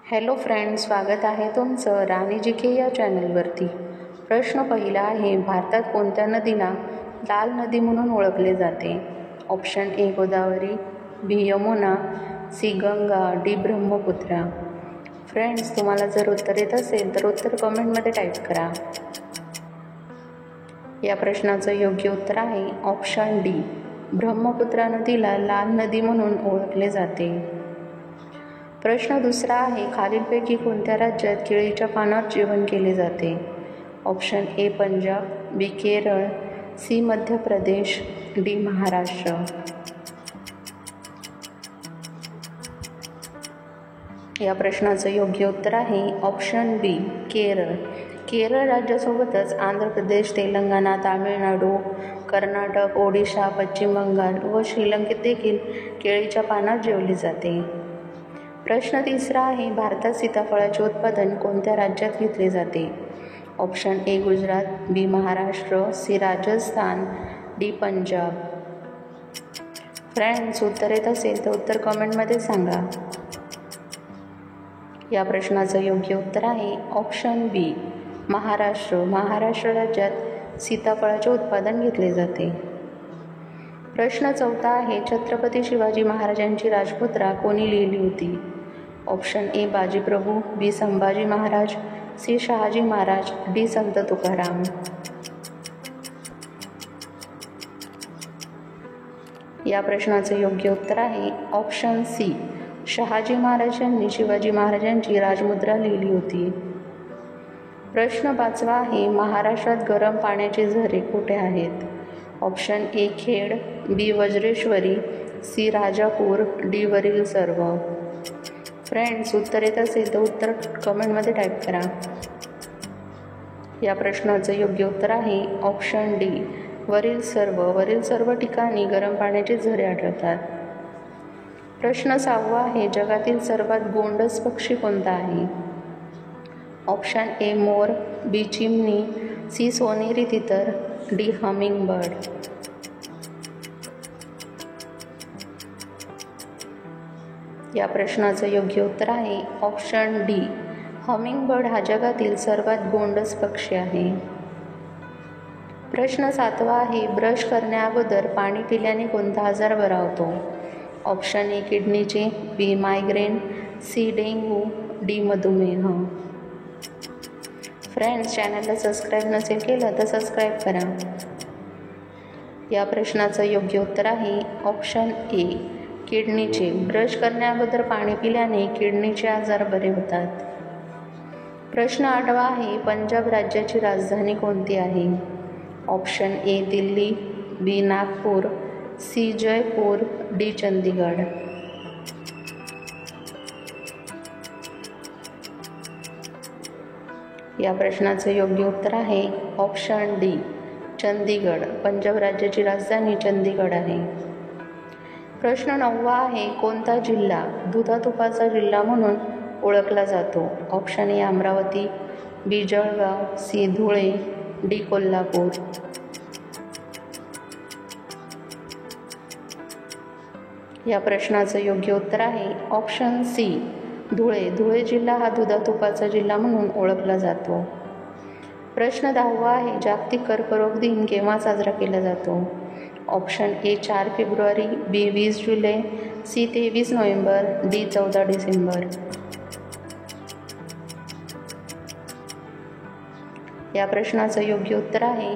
Hello friends, स्वागत आहे तुमचं राणी जी के या चॅनलवरती। प्रश्न पहिला आहे, भारतात कोणत्या नदीला लाल नदी म्हणून ओळखले जाते? Option A Godavari, B Yamuna, C Ganga, D Brahmaputra. Friends, तुम्हाला जर उत्तर येत असेल तर उत्तर कमेंटमध्ये टाईप करा। या प्रश्नाचं योग्य उत्तर आहे ऑप्शन डी, ब्रह्मपुत्रा नदीला लाल नदी म्हणून ओळखले जाते। प्रश्न दुसरा आहे, खालीलपैकी कोणत्या राज्यात केळीच्या पानावर जेवण केले जाते? Option A Punjab, B Kerala, C Madhya Pradesh, D Maharashtra. या प्रश्नाचं योग्य उत्तर आहे ऑप्शन बी केरळ। केरळ राज्यासोबतच आंध्र प्रदेश, तेलंगणा, तामिळनाडू, कर्नाटक, ओडिशा, पश्चिम बंगाल व श्रीलंकेत देखील केळीच्या पानावर जेवले जाते। प्रश्न तिसरा आहे, भारतात सीताफळाचे उत्पादन कोणत्या राज्यात घेतले जाते? Option A Gujarat, B Maharashtra, C Rajasthan, D Punjab. Friends, उत्तर येत असेल तर उत्तर कमेंटमध्ये सांगा। या प्रश्नाचं योग्य उत्तर आहे ऑप्शन बी महाराष्ट्र। महाराष्ट्र राज्यात सीताफळाचे उत्पादन घेतले जाते। प्रश्न चौथा आहे, छत्रपती शिवाजी महाराजांची राजमुद्रा कोणी लिहिली होती? Option A Bajiprabhu, B Sambhaji Maharaj, C Shahaji Maharaj, D Sant Tukaram. या प्रश्नाचं योग्य उत्तर आहे ऑप्शन सी, शहाजी महाराजांनी शिवाजी महाराजांची राजमुद्रा लिहिली होती। प्रश्न पाचवा आहे, महाराष्ट्रात गरम पाण्याचे झरे कुठे आहेत? Option A Khed, B Vajreshwari, C Rajapur, D वरील सर्व। फ्रेंड्स, उत्तर येत असेल तर उत्तर कमेंटमध्ये टाईप करा। या प्रश्नाचं योग्य उत्तर आहे ऑप्शन डी वरील सर्व। वरील सर्व ठिकाणी गरम पाण्याचे झरे आढळतात। प्रश्न सहावा आहे, जगातील सर्वात गोंडस पक्षी कोणता आहे? ऑप्शन ए मोर, बी चिमणी, सी सोनेरी तितर, डी हमिंग बर्ड। या प्रश्नाचं योग्य उत्तर आहे ऑप्शन डी, हमिंग बर्ड हा जगातील सर्वात गोंडस पक्षी आहे। प्रश्न सातवा आहे, ब्रश करण्याअगोदर पाणी पिल्याने कोणता आजार बरा होतो? ऑप्शन ए किडनीचे, B migraine, C dengue, D मधुमेह। फ्रेंड्स, चॅनलला सबस्क्राईब नसेल केलं तर सबस्क्राईब करा। या प्रश्नाचं योग्य उत्तर आहे ऑप्शन ए किडनीचे। ब्रश करण्याअगोदर पाणी पिल्याने किडनीचे आजार बरे होतात। प्रश्न आठवा आहे, पंजाब राज्याची राजधानी कोणती आहे? Option A Delhi, B Nagpur, C Jaipur, D Chandigarh. या प्रश्नाचं योग्य उत्तर आहे ऑप्शन डी चंदीगड। पंजाब राज्याची राजधानी चंदीगड आहे। प्रश्न नववा आहे, कोणता जिल्हा दुधातुपाचा जिल्हा म्हणून ओळखला जातो? Option A Amravati, B Jalgaon, C Dhule, D Kolhapur. या प्रश्नाचं योग्य उत्तर आहे ऑप्शन सी धुळे। धुळे जिल्हा हा दुधातुपाचा जिल्हा म्हणून ओळखला जातो। प्रश्न 10वा आहे, जागतिक कर्करोग दिन केव्हा साजरा केला जातो? ऑप्शन ए 4 फेब्रुवारी, बी 20 जुलै, सी 23 नोव्हेंबर, डी 14 डिसेंबर। या प्रश्नाचं योग्य उत्तर आहे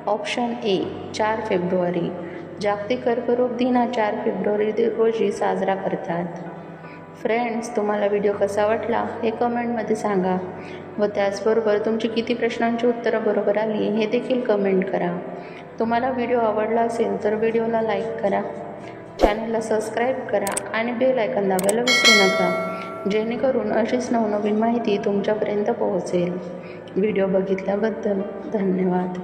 ऑप्शन ए 4 फेब्रुवारी। जागतिक कर्करोग दिन हा 4 फेब्रुवारी रोजी साजरा करतात। फ्रेंड्स, तुम्हाला व्हिडिओ कसा वाटला हे कमेंटमध्ये सांगा व त्याचबरोबर तुमची किती प्रश्नांची उत्तरं बरोबर आली हे देखील कमेंट करा। तुम्हाला व्हिडिओ आवडला असेल तर व्हिडिओला लाईक करा, चॅनलला सबस्क्राईब करा आणि बेल आयकॉन दाबायला विसरू नका, जेणेकरून अशीच नवनवीन माहिती तुमच्यापर्यंत पोहोचेल। व्हिडिओ बघितल्याबद्दल धन्यवाद।